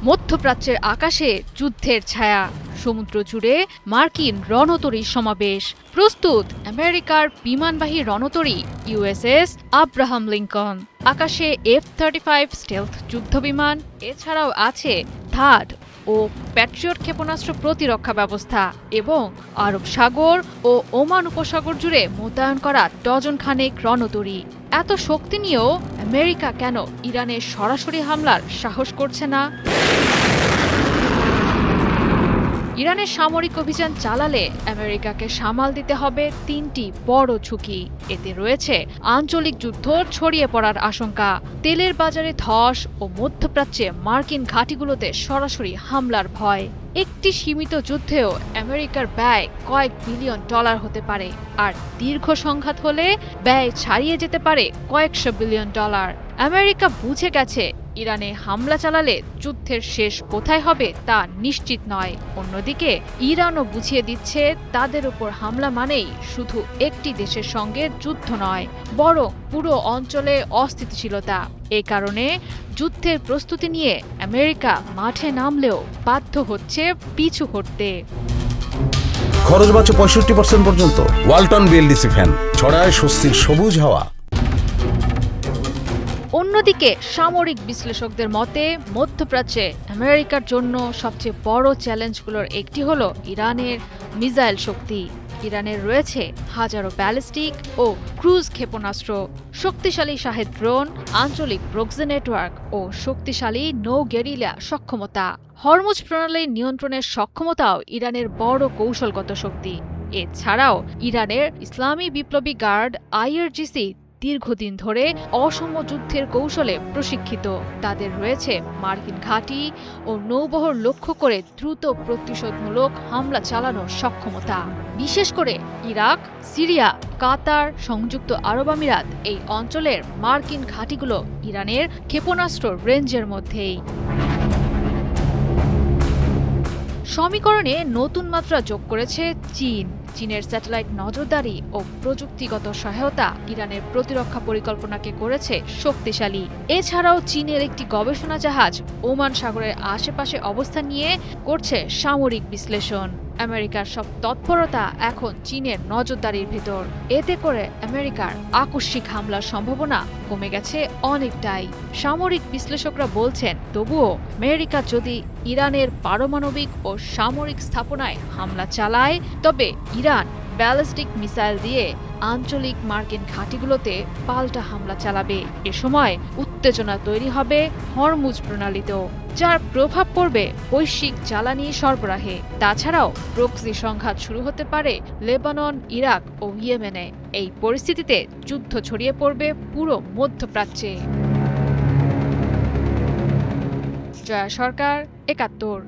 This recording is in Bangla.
মধ্যপ্রাচ্যের আকাশে যুদ্ধের ছায়া, সমুদ্র জুড়ে মার্কিন রণতরীর সমাবেশ। প্রস্তুত আমেরিকার বিমানবাহী রণতরী ইউএসএস আব্রাহাম লিঙ্কন, আকাশে F-35 স্টেলথ যুদ্ধবিমান, এছাড়াও আছে থাড ও প্যাট্রিয়ট ক্ষেপণাস্ত্র প্রতিরক্ষা ব্যবস্থা এবং আরব সাগর ও ওমান উপসাগর জুড়ে মোতায়েন করা ডজন খানেক রণতরী। এত শক্তি নিয়েও আমেরিকা কেন ইরানের সরাসরি হামলার সাহস করছে না? ইরানের সামরিক অভিযান চালালে আমেরিকাকে সামাল দিতে হবে তিনটি বড় ঝুঁকি। এতে রয়েছে আঞ্চলিক যুদ্ধ ছড়িয়ে পড়ার আশঙ্কা, তেলের বাজারে ধস ও মধ্যপ্রাচ্যে মার্কিন ঘাঁটিগুলোতে সরাসরি হামলার ভয়। একটি সীমিত যুদ্ধেও আমেরিকার ব্যয় কয়েক বিলিয়ন ডলার হতে পারে, আর দীর্ঘ সংঘাত হলে ব্যয় ছাড়িয়ে যেতে পারে কয়েকশো বিলিয়ন ডলার। আমেরিকা বুঝে গেছে ইরানে হামলা চালালে যুদ্ধের শেষ কোথায় হবে তা নিশ্চিত নয়। অন্যদিকে ইরানও বুঝিয়ে দিচ্ছে তাদের উপর হামলা মানেই শুধু একটি দেশের সঙ্গে যুদ্ধ নয়, বরং পুরো অঞ্চলে অস্থিতিশীলতা। এ কারণে যুদ্ধের প্রস্তুতি নিয়ে আমেরিকা মাঠে নামলেও বাধ্য হচ্ছে পিছু হটতে। খরচ বাঁচে 65% পর্যন্ত। ওয়ালটন বিএলডিসি ফ্যান ছড়ায় স্বস্তির সবুজ হাওয়া। অন্যদিকে সামরিক বিশ্লেষকদের মতে মধ্যপ্রাচ্যে আমেরিকার জন্য সবচেয়ে বড় চ্যালেঞ্জগুলোর একটি হলো ইরানের মিসাইল শক্তি। ইরানের রয়েছে হাজারো ব্যালিস্টিক ও ক্রুজ ক্ষেপণাস্ত্র, শক্তিশালী শাহেদ ড্রোন, আঞ্চলিক প্রক্সি নেটওয়ার্ক ও শক্তিশালী নৌ গেরিলা সক্ষমতা। হরমুজ প্রণালীর নিয়ন্ত্রণের সক্ষমতাও ইরানের বড় কৌশলগত শক্তি। এছাড়াও ইরানের ইসলামী বিপ্লবী গার্ড IRGC দীর্ঘদিন ধরে অসম যুদ্ধের কৌশলে প্রশিক্ষিত। তাদের রয়েছে মার্কিন ঘাঁটি ও নৌবহর লক্ষ্য করে দ্রুত প্রতিশোধমূলক হামলা চালানোর সক্ষমতা। বিশেষ করে ইরাক, সিরিয়া, কাতার, সংযুক্ত আরব আমিরাত এই অঞ্চলের মার্কিন ঘাঁটিগুলো ইরানের ক্ষেপণাস্ত্র রেঞ্জের মধ্যেই। সমীকরণে নতুন মাত্রা যোগ করেছে চীন। চীনের স্যাটেলাইট নজরদারি ও প্রযুক্তিগত সহায়তা ইরানের প্রতিরক্ষা পরিকল্পনাকে করেছে শক্তিশালী। এছাড়াও চীনের একটি গবেষণা জাহাজ ওমান সাগরের আশেপাশে অবস্থান নিয়ে করছে সামরিক বিশ্লেষণ। আমেরিকার সব তৎপরতা এখন চীনের নজরদারির ভেতর। এতে করে আমেরিকার আকস্মিক হামলার সম্ভাবনা কমে গেছে অনেকটাই। সামরিক বিশ্লেষকরা বলছেন, তবুও আমেরিকা যদি ইরানের পারমাণবিক ও সামরিক স্থাপনায় হামলা চালায়, তবে ইরান ব্যালিস্টিক মিসাইল দিয়ে আঞ্চলিক মার্কিন ঘাঁটিগুলোতে পাল্টা হামলা চালাবে। এ সময় উত্তেজনা তৈরি হবে হরমুজ প্রণালীতেও, যার প্রভাব পড়বে বৈশ্বিক জ্বালানি সরবরাহে। তাছাড়াও প্রক্সি সংঘাত শুরু হতে পারে লেবানন, ইরাক ও ইয়েমেনে। এই পরিস্থিতিতে যুদ্ধ ছড়িয়ে পড়বে পুরো মধ্যপ্রাচ্যে। জয়া সরকার, ৭১।